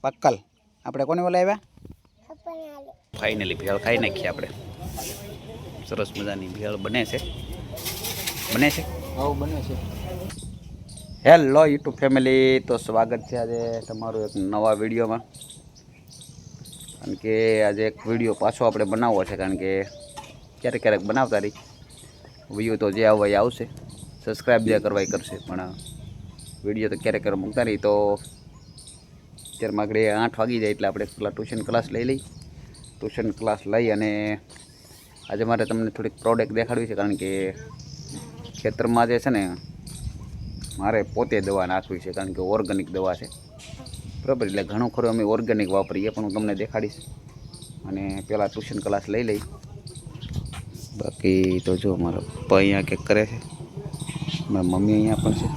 પક્કલ આપણે કોને બોલાવ્યા? ફાઇનલી ભેળ ખાઈ નાખીએ આપણે. સરસ મજાની ભેળ બને છે. બને છે? હા બને છે. હેલો યુટ્યુબ ફેમિલી, તો સ્વાગત છે આજે તમારું એક નવા વિડીયોમાં. કારણ કે આજે એક વિડીયો પાછો આપણે બનાવવો છે, કારણ કે ક્યારેક ક્યારેક બનાવતા રહી વ્યૂ તો જે આવવા એ આવશે, સબસ્ક્રાઈબ જે કરવા એ કરશે, પણ વિડીયો તો ક્યારેક ક્યારેક મૂકતા રહી. તો અત્યારમાં આગળ 8 વાગી જાય એટલે આપણે પેલા ટ્યુશન ક્લાસ લઈ ટ્યુશન ક્લાસ લઈ અને આજે મારે તમને થોડીક પ્રોડક્ટ દેખાડવી છે, કારણ કે ખેતરમાં જે છે ને મારે પોતે દવા નાખવી છે, કારણ કે ઓર્ગેનિક દવા છે બરાબર. એટલે ઘણું ખરું અમે ઓર્ગેનિક વાપરીએ, પણ હું તમને દેખાડીશ. અને પહેલાં ટ્યુશન ક્લાસ લઈ બાકી તો જો મારા પપ્પા અહીંયા કંઈક કરે છે, મારા મમ્મી અહીંયા પણ છે,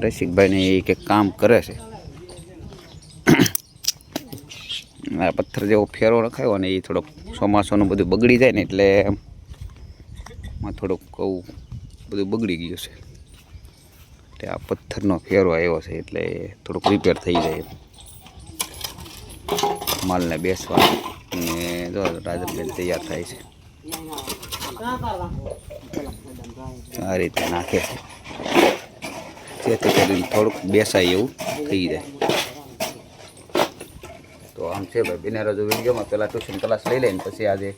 રસિકભાઈને એ કંઈક કામ કરે છે. આ પથ્થર જેવો ફેરો રખાયો ને એ થોડોક ચોમાસાનું બધું બગડી જાય ને, એટલે એમાં થોડુંક કહું બધું બગડી ગયું છે. એટલે આ પથ્થરનો ફેરો આવ્યો છે, એટલે થોડુંક રિપેર થઈ જાય માલને બેસવા. અને જો રાજબેન તૈયાર થાય છે, આ રીતે નાખે છે, જેથી કરીને થોડુંક બેસાય એવું થઈ જાય. તો આમ છે ભાઈ, બિના રજો વિડીયોમાં પહેલાં ટ્યુશન ક્લાસ લઈ લઈને પછી આજે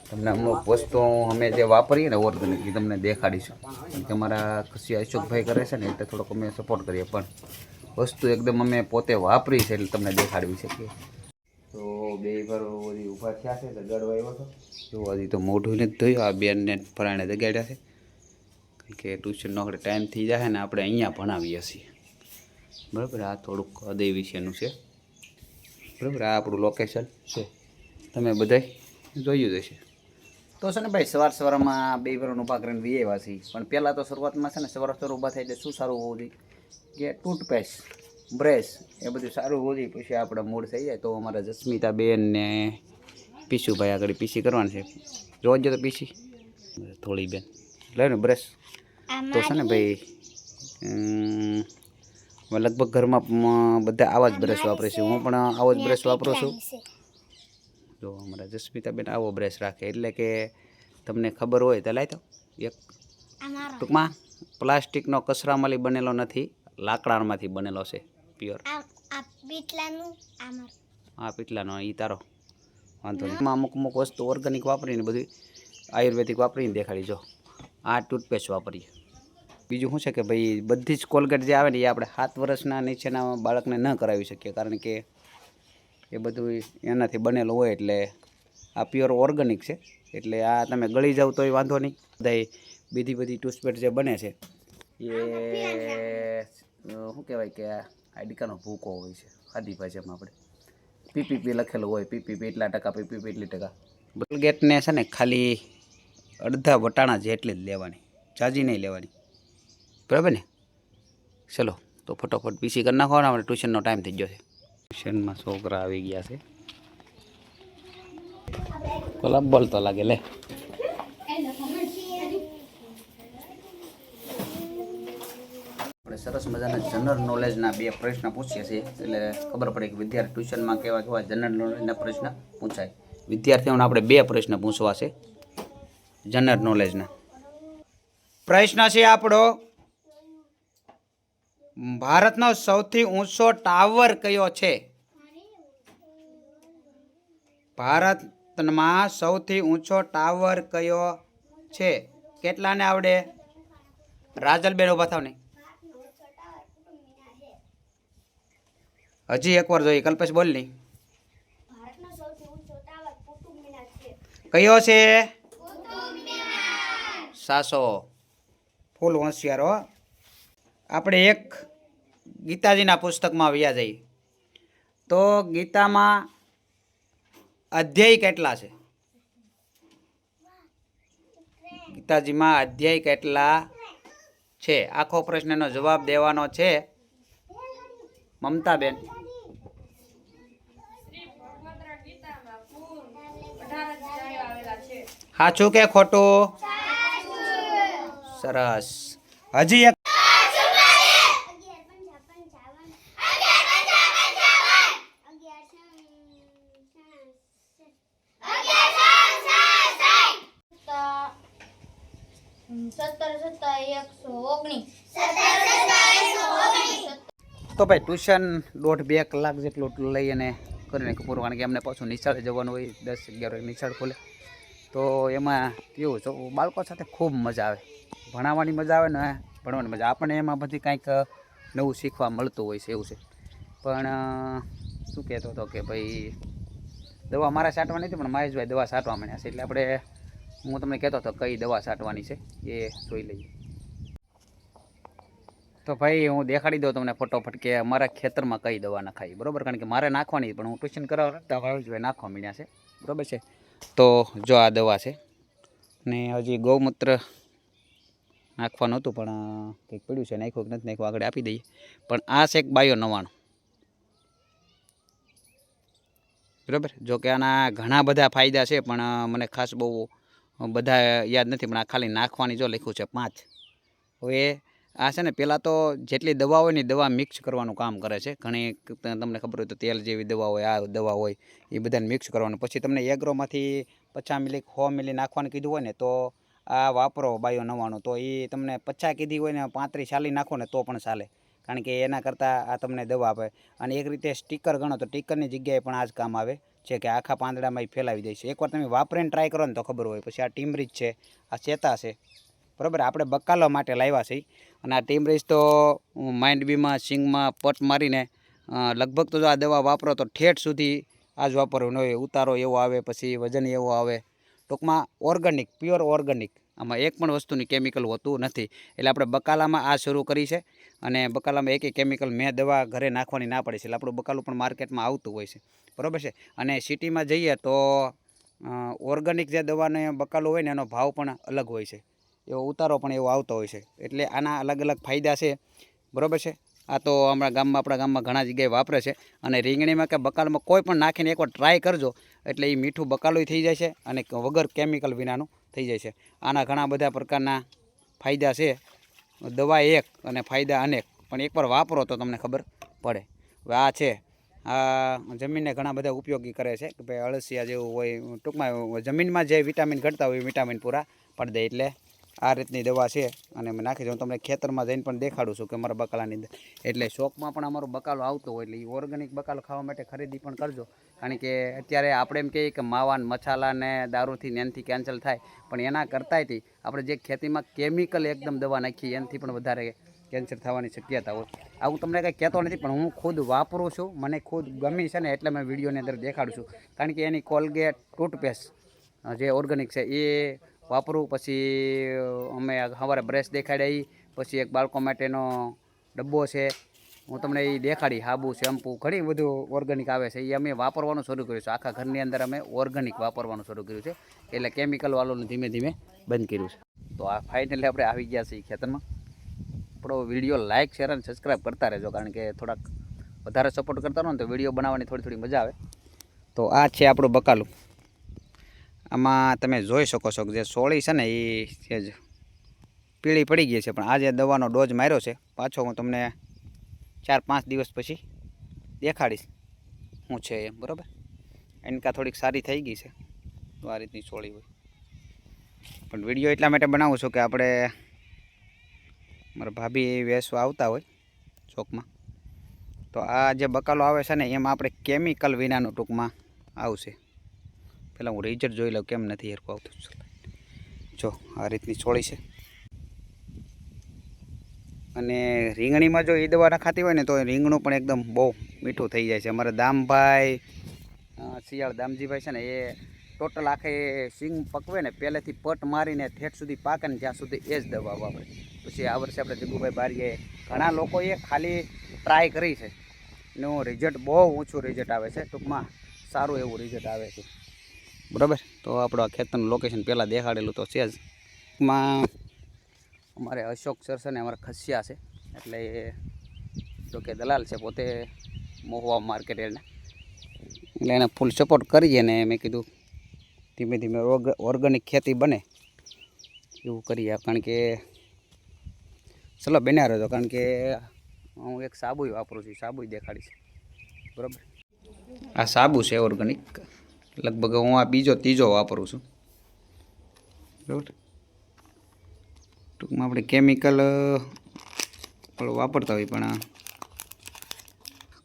તમને અમુક વસ્તુ અમે જે વાપરીએ ને ઓર્ગેનિક એ તમને દેખાડીશું. કારણ કે અમારા ખુશી અશોકભાઈ કરે છે ને, એટલે થોડોક અમે સપોર્ટ કરીએ, પણ વસ્તુ એકદમ અમે પોતે વાપરી છે એટલે તમને દેખાડવી શકીએ. તો બે વાર બધી ઊભા થયા છે, જગાડવા આવ્યો હતો. જો હજી તો મોઢું નથી ધોયું, આ બેનને ફરાણે જગાડ્યા છે, કારણ કે ટ્યુશનનો આપણે ટાઈમ થઈ જાય ને, આપણે અહીંયા ભણાવીએ છીએ બરાબર. આ થોડુંક હૃદય વિશેનું છે બરાબર. આ આપણું લોકેશન છે, તમે બધાય જોયું જ હશે. તો છે ને ભાઈ, સવારમાં બે વારનું ઊભા કરીને વી આવ્યા છીએ, પણ પહેલાં તો શરૂઆતમાં છે ને સવાર ઊભા થાય એટલે શું સારું હોવું જોઈએ કે ટૂથપેસ્ટ, બ્રશ એ બધું સારું હોવું જોઈએ. પછી આપણે મૂડ થઈ જાય. તો અમારા જસ્મિતાબેન ને પીશુભાઈ આગળ પીસી કરવાનું છે. જોજો તો પીસી થોડી બેન લે ને બ્રશ. તો છે ને ભાઈ લગભગ ઘરમાં બધા આવા જ બ્રશ વાપરે છે, હું પણ આવો જ બ્રશ વાપરું છું. જો અમારા જસ્મિતાબેન આવો બ્રશ રાખે, એટલે કે તમને ખબર હોય તો લાવી તો એક ટૂંકમાં પ્લાસ્ટિકનો કચરામાંથી બનેલો નથી, લાકડામાંથી બનેલો છે પ્યોર. હા પીટલાનો એ તારો વાંધો નહીં. એમાં અમુક વસ્તુ ઓર્ગેનિક વાપરીને બધી આયુર્વેદિક વાપરીને દેખાડી. જો આ ટૂથપેસ્ટ વાપરીએ. બીજું શું છે કે ભાઈ, બધી જ કોલગેટ જે આવે ને એ આપણે 7 વર્ષના નીચેના બાળકને ન કરાવી શકીએ, કારણ કે એ બધું એનાથી બનેલું હોય. એટલે આ પ્યોર ઓર્ગેનિક છે, એટલે આ તમે ગળી જાવ તોય વાંધો નહીં. બધા બધી ટૂથપેસ્ટ જે બને છે એ શું કહેવાય કે આઈડિકાનો ભૂકો હોય છે, ખાધી ભાષામાં આપણે પીપીપી લખેલું હોય, પીપીપી એટલા ટકા, પીપીપી એટલી ટકા. કોલગેટને છે ને ખાલી અડધા વટાણા જેટલી જ લેવાની, જાજી નહીં લેવાની બરાબર ને. ચલો તો ફટોફટ પીસી કરી નાખો ને, આપણે ટ્યુશનનો ટાઈમ થઈ ગયો છે. ટ્યુશનમાં છોકરા આવી ગયા છે. પેલા બોલતો લાગે લે. આપણે સરસ મજાના જનરલ નોલેજના 2 પ્રશ્ન પૂછીએ છીએ, એટલે ખબર પડે કે વિદ્યાર્થી ટ્યુશનમાં કેવા જનરલ નોલેજના પ્રશ્ન પૂછાય. વિદ્યાર્થીઓને આપણે 2 પ્રશ્ન પૂછવા છે જનરલ નોલેજના. પ્રશ્ન છે આપણો, ભારતનો સૌથી ઊંચો ટાવર કયો છે? ભારતમાં સૌથી ઊંચો ટાવર કયો છે? કેટલાને આવડે? રાજલબેન ઉભા થાવ ને. હજી એકવાર જોઈએ, કલ્પેશ બોલ નહીં. કયો છે? સાસો. ફૂલ હોશિયાર હો. આપણે એક ગીતાજીના પુસ્તકમાં વ્યા જઈએ તો ગીતામાં અધ્યાય કેટલા છે? ગીતાજીમાં અધ્યાય કેટલા છે? આખો પ્રશ્નનો જવાબ દેવાનો છે મમતાબેન. સાચું કે ખોટું? સરસ. હજી એક તો ભાઈ ટ્યુશન 1.5-2 કલાક જેટલું લઈ અને કરીને પૂરું, કારણ કે અમને પાછું નિશાળે જવાનું હોય, 10-11 વાગે નિશાળ ખોલે. તો એમાં કેવું છે, બાળકો સાથે ખૂબ મજા આવે, ભણાવવાની મજા આવે ને ભણવાની મજા. આપણને એમાં બધી કાંઈક નવું શીખવા મળતું હોય છે, એવું છે. પણ શું કહેતો હતો કે ભાઈ દવા મારે છાંટવાની હતી, પણ મહેશભાઈ દવા છાંટવા માંડ્યા છે. એટલે આપણે હું તમને કહેતો હતો કઈ દવા છાંટવાની છે એ જોઈ લઈએ. તો ભાઈ હું દેખાડી દઉં તમને ફટોફટ કે અમારા ખેતરમાં કઈ દવા નખાય, બરાબર. કારણ કે મારે નાખવાની, પણ હું ટ્યુશન કરાવતા મહેશભાઈ નાખવા માંડ્યા છે, બરાબર છે. તો જો આ દવા છે, ને હજી ગૌમૂત્ર નાખવાનું હતું, પણ કંઈક પડ્યું છે, નાખ્યું કે નથી નાખ્યું આગળ આપી દઈએ. પણ આ છે એક બાયો 99, બરાબર. જો કે આના ઘણા બધા ફાયદા છે, પણ મને ખાસ બહુ બધા યાદ નથી, પણ આ ખાલી નાખવાની જો લખ્યું છે 5. હવે આ છે ને પહેલાં તો જેટલી દવા હોય ને દવા મિક્સ કરવાનું કામ કરે છે. ઘણી તમને ખબર હોય તો તેલ જેવી દવા હોય, આ દવા હોય, એ બધાને મિક્સ કરવાનું. પછી તમને એગ્રોમાંથી 50 મિલી 100 મિલી નાખવાનું કીધું હોય ને, તો આ વાપરો બાયો 99. તો એ તમને 50 કીધી હોય ને 35-40 નાખો ને તો પણ ચાલે, કારણ કે એના કરતાં આ તમને દવા આપે. અને એક રીતે સ્ટીકર ગણો તો સ્ટીકરની જગ્યાએ પણ આ જ કામ આવે છે, કે આખા પાંદડામાં ફેલાવી દે છે. એકવાર તમે વાપરીને ટ્રાય કરો ને તો ખબર હોય. પછી આ ટીમરીચ છે, આ ચેતા છે, બરાબર. આપણે બકાલો માટે લાવ્યા છે. અને આ ટીમરીચ તો માઇન્ડ બીમાં સિંગમાં પટ મારીને લગભગ તો જો આ દવા વાપરો તો ઠેઠ સુધી આ જ વાપરવું ન હોય. ઉતારો એવો આવે, પછી વજન એવો આવે. ટૂંકમાં ઓર્ગેનિક, પ્યોર ઓર્ગેનિક. આમાં એક પણ વસ્તુની કેમિકલ હોતું નથી. એટલે આપણે બકાલામાં આ શરૂ કરી છે. અને બકાલામાં એક કેમિકલ મેં દવા ઘરે નાખવાની ના પડી છે. એટલે આપણું બકાલું પણ માર્કેટમાં આવતું હોય છે, બરાબર છે. અને સિટીમાં જઈએ તો ઓર્ગેનિક જે દવાને બકાલું હોય ને એનો ભાવ પણ અલગ હોય છે, એવો ઉતારો પણ એવો આવતો હોય છે. એટલે આના અલગ અલગ ફાયદા છે, બરાબર છે. આ તો આપણા ગામમાં ઘણા જગ્યાએ વાપરે છે. અને રીંગણીમાં કે બકાલમાં કોઈ પણ નાખીને એકવાર ટ્રાય કરજો, એટલે એ મીઠું બકાલું થઈ જાય છે, અને વગર કેમિકલ વિનાનું થઈ જાય છે. આના ઘણા બધા પ્રકારના ફાયદા છે. દવા એક અને ફાયદા અનેક, પણ એકવાર વાપરો તો તમને ખબર પડે. હવે આ છે, આ જમીનને ઘણા બધા ઉપયોગી કરે છે, કે ભાઈ અળસિયા જેવું હોય, ટૂંકમાં જમીનમાં જે વિટામિન ઘટતા હોય એ વિટામિન પૂરા પાડી દે. એટલે આ રીતની દવા છે. અને મેં નાખી દઉં, તમને ખેતરમાં જઈને પણ દેખાડું છું કે અમારા બકાલાની અંદર. એટલે શોપમાં પણ અમારો બકાલો આવતો હોય, એટલે એ ઓર્ગેનિક બકાલો ખાવા માટે ખરીદી પણ કરજો. કારણ કે અત્યારે આપણે એમ કહીએ કે માવાન મસાલા ને દારૂથી એનાથી કેન્સલ થાય, પણ એના કરતાંયથી આપણે જે ખેતીમાં કેમિકલ એકદમ દવા નાખીએ એનાથી પણ વધારે કેન્સર થવાની શક્યતા હોય. આ હું તમને કંઈ કહેતો નથી, પણ હું ખુદ વાપરું છું, મને ખુદ ગમી છે ને, એટલે મેં વિડીયોની અંદર દેખાડું છું. કારણ કે એની કોલગેટ ટૂથપેસ્ટ જે ઓર્ગેનિક છે એ વાપરું. પછી અમે સવારે બ્રશ દેખાડ્યા, પછી એક બાળકો માટેનો ડબ્બો છે, હું તમને એ દેખાડી. સાબુ, શેમ્પૂ ઘણી બધું ઓર્ગેનિક આવે છે, એ અમે વાપરવાનું શરૂ કર્યું છે. આખા ઘરની અંદર અમે ઓર્ગેનિક વાપરવાનું શરૂ કર્યું છે. એટલે કેમિકલવાળું ધીમે ધીમે બંધ કર્યું છે. તો આ ફાઇનલી આપણે આવી ગયા છીએ ખેતરમાં. આપણો વિડીયો લાઇક, શેર અને સબસ્ક્રાઈબ કરતા રહેજો, કારણ કે થોડાક વધારે સપોર્ટ કરતા રહો ને તો વિડીયો બનાવવાની થોડી મજા આવે. તો આ છે આપણું બકાલું. આમાં તમે જોઈ શકો છો કે જે સોળી છે ને એ છે જ પીળી પડી ગઈ છે. પણ આજે દવાનો ડોઝ માર્યો છે. પાછો હું તમને 4-5 દિવસ પછી દેખાડીશ શું છે એમ, બરાબર. એનકા થોડીક સારી થઈ ગઈ છે, તો આ રીતની સોળી હોય. પણ વિડીયો એટલા માટે બનાવું છું કે આપણે મારા ભાભી વેચવા આવતા હોય ચોકમાં, તો આ જે બકાલો આવે છે ને એમાં આપણે કેમિકલ વિનાનું ટૂંકમાં આવશે. પહેલાં હું રિઝલ્ટ જોઈ લઉં કેમ નથી હેરખું આવતું. જો આ રીતની છોડી છે. અને રીંગણીમાં જો એ દવા નખાતી હોય ને તો રીંગણું પણ એકદમ બહુ મીઠું થઈ જાય છે. અમારા દામભાઈ શિયાળ દામજીભાઈ છે ને એ ટોટલ આખે સિંગ પકવે ને પહેલેથી પટ મારીને ઠેઠ સુધી પાકે ને ત્યાં સુધી એ જ દવા વાપરે. પછી આ વર્ષે આપણે જગ્ગુભાઈ બારીએ ઘણા લોકોએ ખાલી ટ્રાય કરી છે, એનું રિઝલ્ટ બહુ ઊંચું રિઝલ્ટ આવે છે. ટૂંકમાં સારું એવું રિઝલ્ટ આવે છે, બરાબર. તો આપણો ખેતરનું લોકેશન પહેલાં દેખાડેલું તો છે જ. માં અમારે અશોક સર છે ને અમારા ખસિયા છે, એટલે એ જોકે દલાલ છે પોતે મહુવા માર્કેટ. એટલે એને ફૂલ સપોર્ટ કરીએ ને મેં કીધું ધીમે ધીમે ઓર્ગેનિક ખેતી બને એવું કરીએ. કારણ કે ચલો બન્યા રહેજો, કારણ કે હું એક સાબુ વાપરું છું, સાબુ દેખાડીશ, બરાબર. આ સાબુ છે ઓર્ગેનિક, લગભગ હું આ ત્રીજો વાપરું છું, બરાબર. ટૂંકમાં આપણે કેમિકલ વાપરતા હોય પણ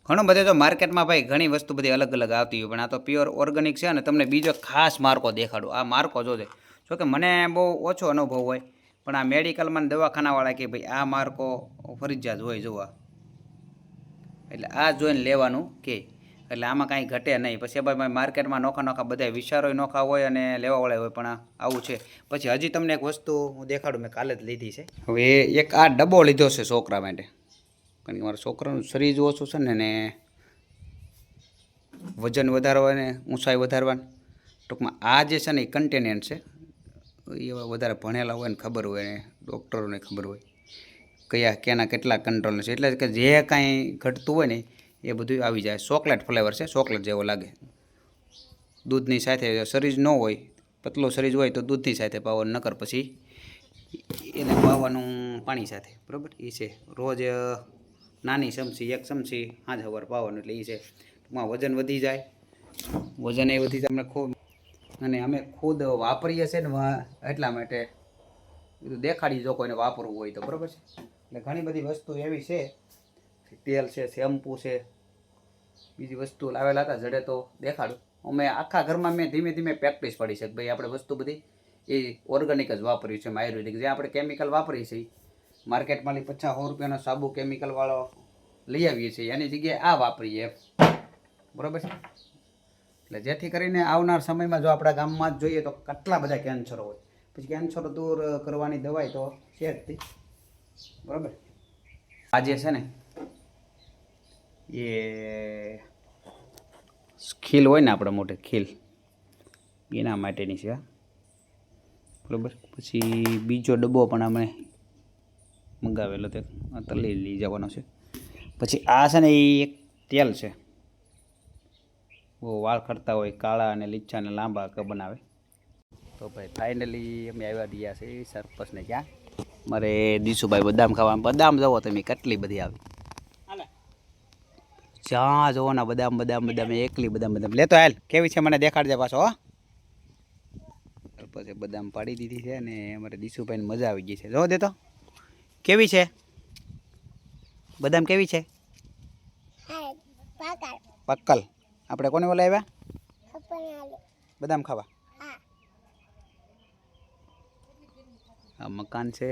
ઘણું બધું તો માર્કેટમાં ભાઈ ઘણી વસ્તુ બધી અલગ અલગ આવતી હોય પણ આ તો પ્યોર ઓર્ગેનિક છે અને તમને બીજો ખાસ માર્કો દેખાડું. આ માર્કો જોજે. જોકે મને બહુ ઓછો અનુભવ હોય પણ આ મેડિકલમાં દવાખાનાવાળા કે ભાઈ આ માર્કો ફરજિયાત હોય જોવા, એટલે આ જોઈને લેવાનું કે એટલે આમાં કાંઈ ઘટે નહીં. પછી ભાઈ માર્કેટમાં નોખા બધા વિચારો નોખા હોય અને લેવાવાળા હોય પણ આવું છે. પછી હજી તમને એક વસ્તુ હું દેખાડું, મેં કાલે જ લીધી છે. હવે એક આ ડબ્બો લીધો છે છોકરા માટે, કારણ કે મારા છોકરાનું શરીર ઓછું છે ને વજન વધારવા ને ઊંચાઈ વધારવાનું. ટૂંકમાં આ જે છે ને એ કન્ટેનન્ટ છે. એવા વધારે ભણેલા હોય ને ખબર હોય ને ડૉક્ટરોને ખબર હોય કેના કેટલા કંટ્રોલ છે. એટલે કે જે કાંઈ ઘટતું હોય ને એ બધું આવી જાય. ચોકલેટ ફ્લેવર છે, ચોકલેટ જેવો લાગે. દૂધની સાથે શરીર ન હોય, પતલો શરીર હોય તો દૂધની સાથે પાવાનું, નકર પછી એને પાવાનું પાણી સાથે. બરાબર? એ છે રોજ નાની ચમચી, એક ચમચી સાંજ સવાર પાવાનું. એટલે એ છે ટૂંકમાં વજન વધી જાય, વજન એ વધી જાય અમને ખૂબ. અને અમે ખુદ વાપરીએ છીએ ને એટલા માટે બધું દેખાડી જો કોઈને વાપરવું હોય તો. બરાબર છે? એટલે ઘણી બધી વસ્તુ એવી છે, તેલ છે, શેમ્પૂ છે, બીજી વસ્તુ લાવેલા હતા જડે તો દેખાડું. અમે આખા ઘરમાં મેં ધીમે ધીમે પ્રેક્ટિસ પડી છે કે ભાઈ આપણે વસ્તુ બધી એ ઓર્ગેનિક જ વાપર્યું છે. આયુર્વેદિક જે આપણે કેમિકલ વાપરીએ છીએ માર્કેટમાં 50-100 રૂપિયાનો સાબુ કેમિકલવાળો લઈ આવીએ છીએ, એની જગ્યાએ આ વાપરીએ. બરાબર છે? એટલે જેથી કરીને આવનાર સમયમાં જો આપણા ગામમાં જ જોઈએ તો કેટલા બધા કેન્સરો હોય. પછી કેન્સરો દૂર કરવાની દવાઈ તો છે જ. બરાબર? આ જે છે ને એ ખીલ હોય ને આપણા મોઢે ખીલ, એના માટેની છે. બરાબર? પછી બીજો ડબ્બો પણ અમે મંગાવેલો તે તો લઈ જવાનો છે. પછી આ છે ને એ એક તેલ છે, બહુ વાળ ખરતા હોય કાળા અને લીચા અને લાંબા બનાવે. તો ભાઈ ફાઇનલી અમે આવ્યા ગયા છે સરપસને. ક્યાં મારે દીશુભાઈ બદામ ખાવા. બદામ જવો તમે કેટલી બધી આવી, જ્યાં જવો ને બદામ એકલી બદામ લેતો હાલ. કેવી છે મને દેખાડજે પાછો. હો પછી બદામ પાડી દીધી છે અને અમારે દીશુભાઈને મજા આવી ગઈ છે. જો દે તો કેવી છે બદામ, કેવી છે? પક્કલ. આપણે કોને ઓલા આવ્યા બદામ ખાવા? આ મકાન છે.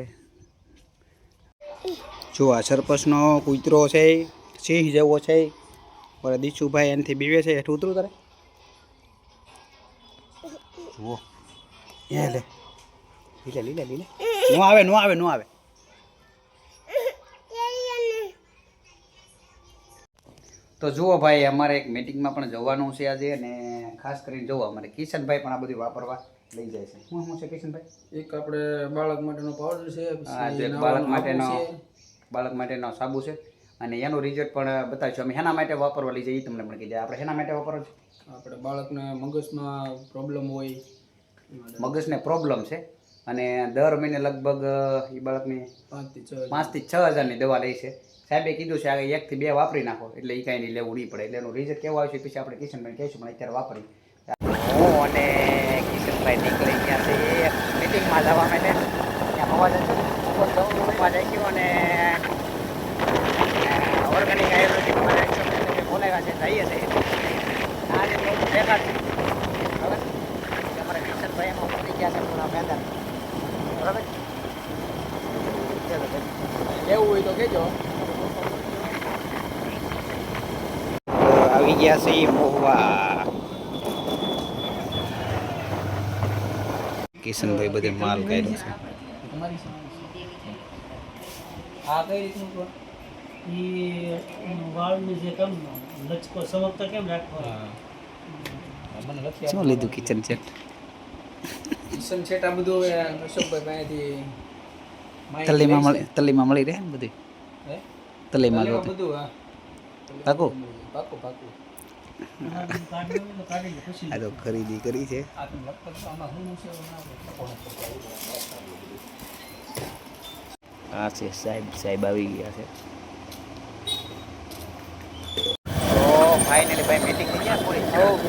જો આ સરપસનો કૂતરો છે, સિંહ જેવો છે. મારા દીશુભાઈ એનાથી બીવે છે. હેઠું ઉતરું તારે જુઓ. એ લે લીલે નો આવે. તો જુઓ ભાઈ, અમારે એક મીટિંગમાં પણ જવાનું છે આજે, અને ખાસ કરીને જુઓ અમારે કિશનભાઈ પણ આ બધું વાપરવા લઈ જાય છે. શું છે કિશનભાઈ? એક આપણે બાળક માટેનો પાવડર છે. હા, જે બાળક માટેનો સાબુ છે અને એનું રિઝલ્ટ પણ બતાવીશું અમે. હેના માટે વાપરવા લઈ જઈએ તમને પણ કીધે. આપણે હેના માટે વાપરવા છે? આપણે બાળકને મગજમાં પ્રોબ્લેમ હોય, મગજને પ્રોબ્લેમ છે અને દર મહિને લગભગ એ બાળકની 5 થી 6 હજારની દવા લે છે. સાહેબે કીધું છે આ 1 થી 2 વાપરી નાખો એટલે એ કાંઈ નહીં લેવું નહીં પડે. એટલે એનું રિઝલ્ટ કેવું આવશે પછી આપણે કિશનભાઈ કહીશું, પણ અત્યારે વાપરી. હું અને કિશનભાઈ નીકળી ગયા છે એક મિટિંગમાં જવા માટે. ત્યાં હોવા જશું જાય ગયો અને ઓર્ગેનિક આયુર્વેદિક બોલાવ્યા છે, જઈએ છીએ. આજે થોડું દેખાડશે. બરાબર? અમારા કિશનભાઈ એમાં પડી ગયા છે પૂરા મેદાન. બરાબર? એવું હોય તો કહેજો. આવી ગયા છે મોહવા. કિશનભાઈ બધે માલ કાઢ્યો છે. આ કઈ રીતનું વાળનું જે કામ લચકો સમકતા કેમ રાખવા શું લીધું કિચન સેટ? કિચન સેટ આ બધું અશોકભાઈ પાસેથી તલીમાં મળી રહે ને બધું. તલીમાં બધું પાકું આ તો ખરીદી કરી છે. આ છે સાહેબ આવી ગયા છે. તો ફાઇનલી ભાઈ મીટિંગ થઈ ગયા પૂરી.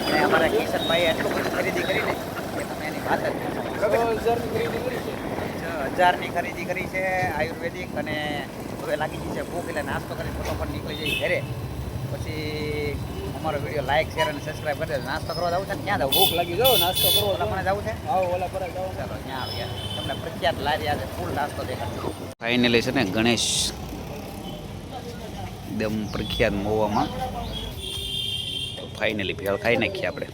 અને અમારા કિશનભાઈએ એટલું બધું ખરીદી કરીને કે તમે એની વાત જ બરાબર. 1000 ખરીદી કરી છે. 6000 બજારની ખરીદી કરી છે આયુર્વેદિક, અને હવે લાગી ગઈ છે ભૂખ, એટલે નાસ્તો કરી ફટોફટ નીકળી જઈએ ઘરે. પછી અમારો વિડીયો લાઈક શેર અને સબસ્ક્રાઈબ કરી દેજો. નાસ્તો કરવા જવું છે ને ક્યાં જવું? ભૂખ લાગી જાઓ, નાસ્તો કરવો. ઓલા મને જવું છે? આવો ઓલા પર જાઓ. ચાલો ત્યાં આવીએ. તમને પ્રખ્યાત લારી આજે ફૂલ નાસ્તો દેખાડજો. ફાઇનલી છે ને ગણેશ એકદમ પ્રખ્યાત મોવામાં, તો ફાઇનલી ભેળ ખાઈ નાખીએ આપણે.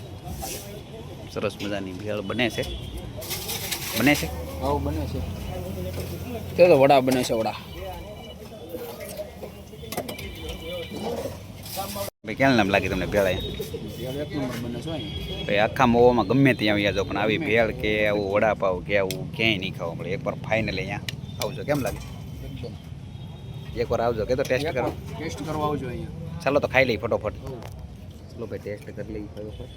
સરસ મજાની ભેળ બને છે. આવો બને છે. તે તો વડા બને છે, વડા. ભાઈ ક્યાં નામ લાગી તમને ભેળ અહીંયા? ભેળ એક નંબર બને છે અહીંયા. ભાઈ આખા મોવામાં ગમે ત્યાં આવી જાઓ, પણ આવી ભેળ કે આવું વડાપાવ કે આવું ક્યાંય નહીં ખાવા મળે. એકવાર ફાઇનલી અહીંયા આવજો. કેમ લાગે? એકદમ. એકવાર આવજો કે તો ટેસ્ટ કરો. ટેસ્ટ કરવા આવજો અહીંયા. ચાલો તો ખાઈ લઈ ફટોફટ. ચલો ભાઈ ટેસ્ટ કરી લઈએ ફટોફટ.